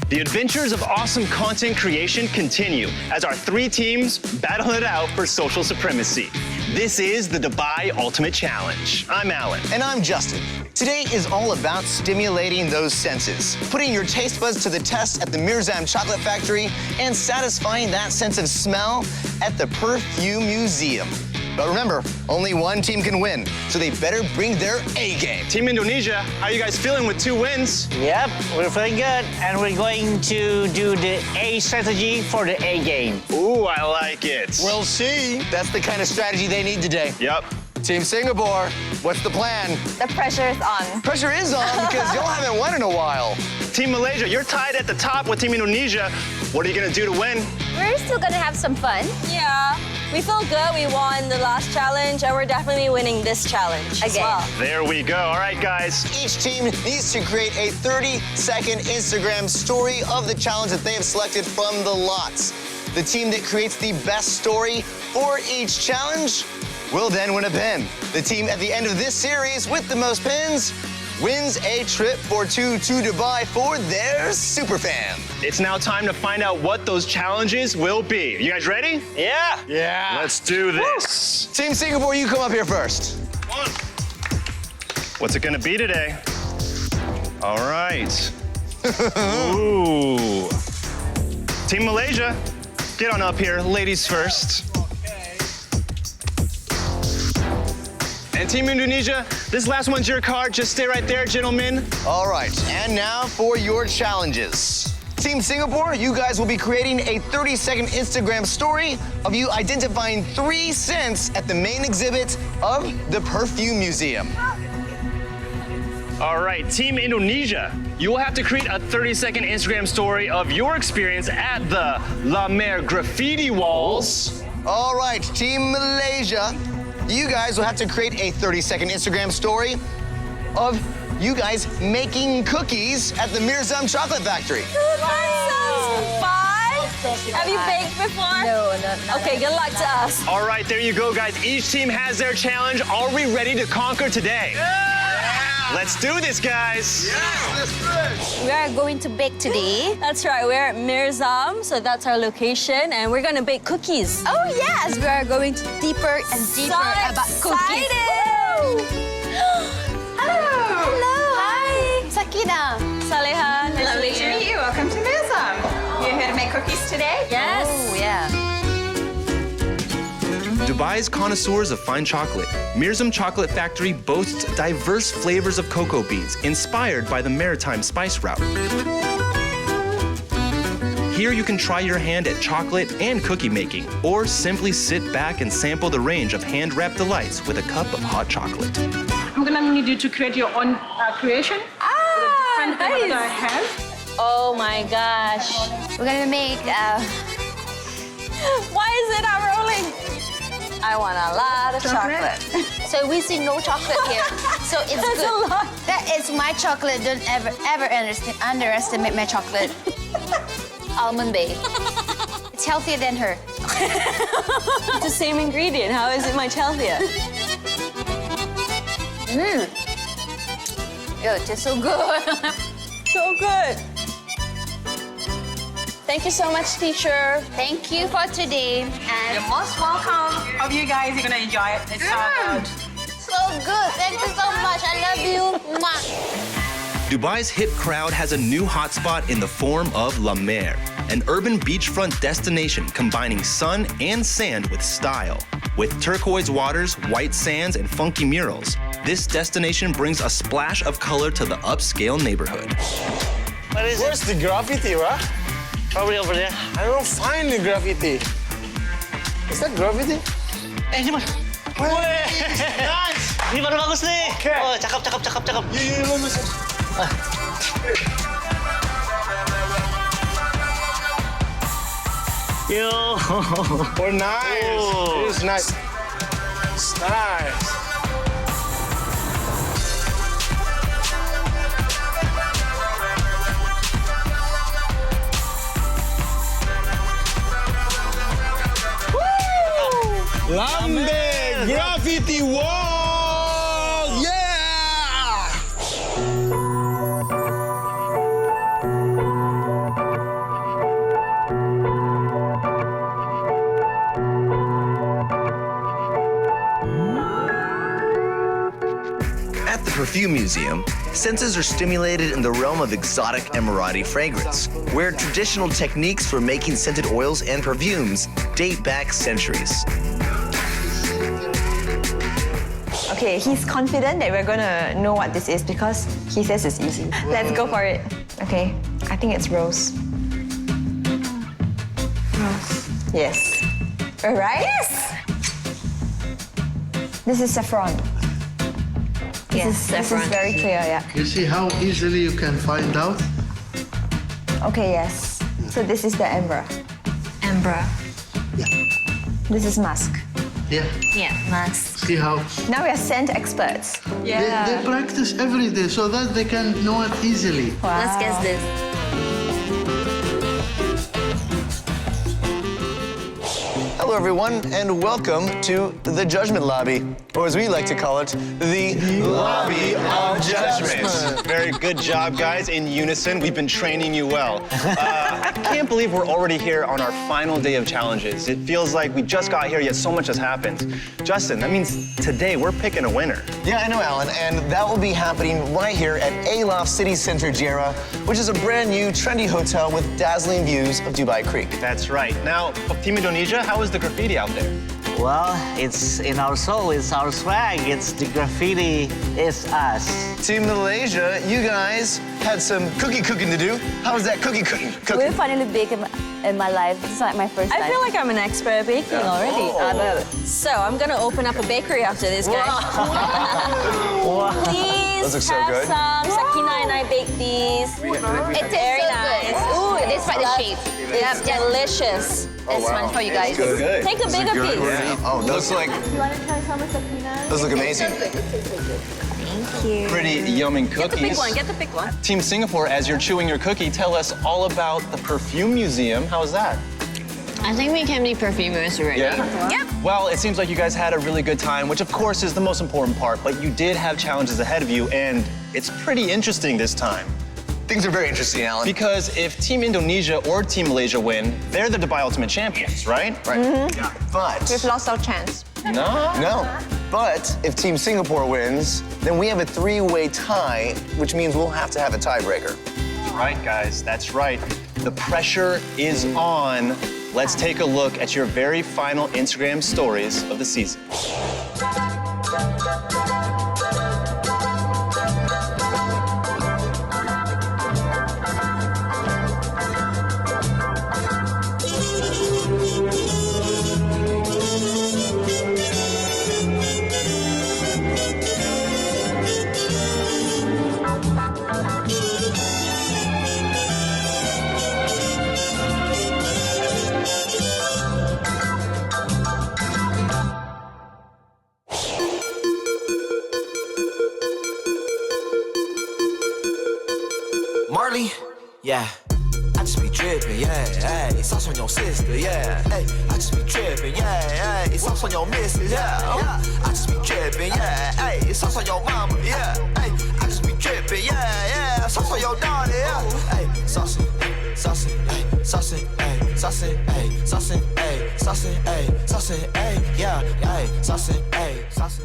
The adventures of awesome content creation continue as our three teams battle it out for social supremacy. This is the Dubai Ultimate Challenge. I'm Alan. And I'm Justin. Today is all about stimulating those senses, putting your taste buds to the test at the Mirzam Chocolate Factory, and satisfying that sense of smell at the Perfume Museum. But remember, only one team can win, so they better bring their A game. Team Indonesia, how are you guys feeling with 2 wins? Yep, we're feeling good, and we're going to do the A strategy for the A game. Ooh, I like it. We'll see. That's the kind of strategy they need today. Yep. Team Singapore, what's the plan? The pressure is on. Pressure is on because y'all haven't won in a while. Team Malaysia, you're tied at the top with Team Indonesia. What are you gonna do to win? We're still gonna have some fun. Yeah, we feel good. We won the last challenge, and we're definitely winning this challenge as Again. well. There we go. All right, guys. Each team needs to create a 30-second Instagram story of the challenge that they have selected from the lots. The team that creates the best story for each challenge will then win a pin. The team at the end of this series with the most pins wins a trip for 2 to Dubai for their super fan. It's now time to find out what those challenges will be. You guys ready? Yeah. Yeah. Let's do this. Team Singapore, you come up here first. What's it gonna be today? All right. Ooh. Team Malaysia, get on up here. Ladies first. And Team Indonesia, this last one's your card. Just stay right there, gentlemen. All right, and now for your challenges. Team Singapore, you guys will be creating a 30-second Instagram story of you identifying 3 scents at the main exhibit of the Perfume Museum. All right, Team Indonesia, you will have to create a 30-second Instagram story of your experience at the La Mer graffiti walls. All right, Team Malaysia, you guys will have to create a 30-second Instagram story of you guys making cookies at the Mirzam Chocolate Factory. Have you baked before? No. Okay, good luck to us. All right, there you go, guys. Each team has their challenge. Are we ready to conquer today? Yeah! Let's do this, guys. Yes, let's do it. We are going to bake today. That's right, we're at Mirzam, so that's our location, and we're gonna bake cookies. Oh yes, we are going to deeper and deeper about cookies. Excited! Hello. Hi. Sakina. Saleha, nice to meet you. Welcome to Mirzam. You're here to make cookies today? Yes. Oh yeah. Dubai's connoisseurs of fine chocolate, Mirzam Chocolate Factory boasts diverse flavors of cocoa beans inspired by the maritime spice route. Here you can try your hand at chocolate and cookie making, or simply sit back and sample the range of hand-wrapped delights with a cup of hot chocolate. I'm gonna need you to create your own creation. Ah, That I nice. have. Oh my gosh. We're gonna make. Why is it not rolling? I want a lot of chocolate. So we see no chocolate here. So it's That's good. a lot. That is my chocolate. Don't ever underestimate my chocolate. Almond Bay. It's healthier than her. It's the same ingredient. How is it much healthier? Yo, it tastes so good. So good. Thank you so much, teacher. Thank you for today. And You're most welcome. Hope you guys are gonna enjoy it. It's so good. so good. Thank you so much. I love you. Mwah. Dubai's hip crowd has a new hotspot in the form of La Mer, an urban beachfront destination combining sun and sand with style. With turquoise waters, white sands, and funky murals, this destination brings a splash of color to the upscale neighborhood. What is Where's the graffiti, right? it? Probably over there. I don't find the graffiti. Is that graffiti? Ini mah. Nice! Ini baru bagus nih. Okay. Oh, cakep. Yo. Oh, nice. Oh. It is nice. It's nice. Lambe graffiti wall! Yeah! Perfume Museum, senses are stimulated in the realm of exotic Emirati fragrance, where traditional techniques for making scented oils and perfumes date back centuries. Okay, he's confident that we're gonna know what this is because he says it's easy. Let's go for it. Okay, I think it's rose. Rose. Yes. All right? Yes! This is saffron. This is very clear, yeah. You see how easily you can find out? Okay, yes. So this is the amber. Amber. Yeah. This is musk. Yeah. Yeah, musk. See how Now we are scent experts. they practice every day so that they can know it easily. Wow. Let's guess this. Hello, everyone, and welcome to the Judgment Lobby, or as we like to call it, the Lobby of Judgment. Very good job, guys. In unison, we've been training you well. I can't believe we're already here on our final day of challenges. It feels like we just got here, yet so much has happened. Justin, that means today we're picking a winner. Yeah, I know, Alan, and that will be happening right here at Aloft City Center Jera, which is a brand new, trendy hotel with dazzling views of Dubai Creek. That's right. Now, Team Indonesia, how is the graffiti out there? Well, it's in our soul, it's our swag, it's the graffiti, it's us. Team Malaysia, you guys had some cooking to do. How was that cooking? We're finally bake in my life. This is like my first time. I feel like I'm an expert at baking already. So I'm gonna open up a bakery after this, guys. Please Those look so have good. some. Sakina and I baked these. It tastes Very so nice. good. Ooh, it is like the shape. It's delicious. This one for you guys. Good. Take a bigger piece. Yeah. Oh, those look like. You wanna try some with Sakina? Those look amazing. Thank you. Pretty yummy Get the cookies. big one, get the big one. Team Singapore, as you're chewing your cookie, tell us all about the Perfume Museum. How was that? I think we can be perfumers already. Yeah? Yep. Well, it seems like you guys had a really good time, which of course is the most important part, but you did have challenges ahead of you, and it's pretty interesting this time. Things are very interesting, Alan. Because if Team Indonesia or Team Malaysia win, they're the Dubai Ultimate Champions, right? Right. Yeah. But We've lost our chance. no. But if Team Singapore wins, then we have a three-way tie, which means we'll have to have a tiebreaker. That's right, guys. That's right. The pressure is on. Let's take a look at your very final Instagram stories of the season. Marley, yeah. I just be drippin', yeah, hey. Sauce on your sister, yeah, hey. I just be drippin', yeah, hey. Sauce on your missus, yeah, I just be drippin', yeah, hey. Sauce on your mama, yeah, hey. I just be drippin', yeah. Sauce on your daughter, yeah, hey. Saucy, saucy, hey. Saucy, hey. Saucy, hey. Saucy, hey. Saucy, hey. Saucy, hey, yeah, hey. Saucy, hey. Saucy.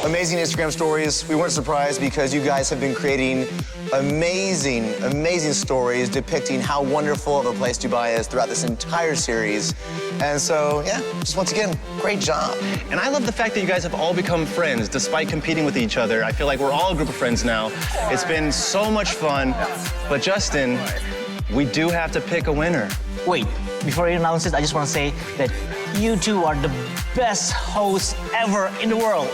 Amazing Instagram stories. We weren't surprised because you guys have been creating amazing stories depicting how wonderful of a place Dubai is throughout this entire series. And so, yeah, just once again, great job. And I love the fact that you guys have all become friends despite competing with each other. I feel like we're all a group of friends now. It's been so much fun. But Justin, we do have to pick a winner. Wait, before you announce it, I just want to say that you two are the best hosts ever in the world.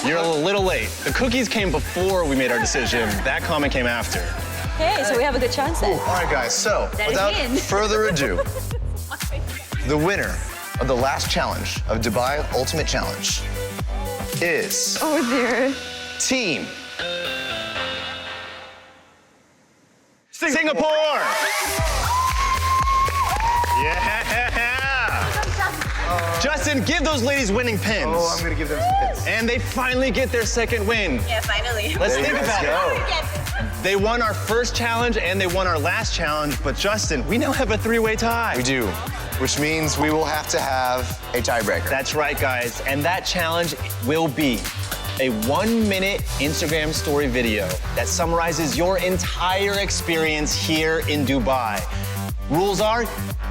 You're a little late. The cookies came before we made our decision. That comment came after. Okay, so we have a good chance then. All right, guys, so without further ado, the winner of the last challenge of Dubai Ultimate Challenge is Oh dear. Team Singapore! Yeah! Justin, give those ladies winning pins. Oh, I'm gonna give them some pins. And they finally get their second win. Yeah, finally. Let's There you think guys about go. it. They won our first challenge and they won our last challenge, but Justin, we now have a three-way tie. We do, which means we will have to have a tiebreaker. That's right, guys. And that challenge will be a 1-minute Instagram story video that summarizes your entire experience here in Dubai. Rules are,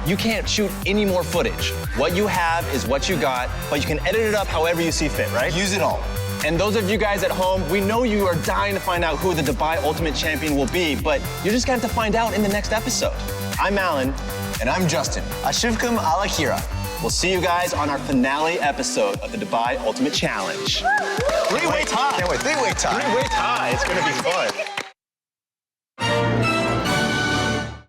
you can't shoot any more footage. What you have is what you got, but you can edit it up however you see fit, right? Use it all. And those of you guys at home, we know you are dying to find out who the Dubai Ultimate Champion will be, but you're just gonna have to find out in the next episode. I'm Alan. And I'm Justin. Ashivkum ala Kira. We'll see you guys on our finale episode of the Dubai Ultimate Challenge. Three-way tie. Can't wait. Three-way tie. Three-way tie. It's gonna be fun.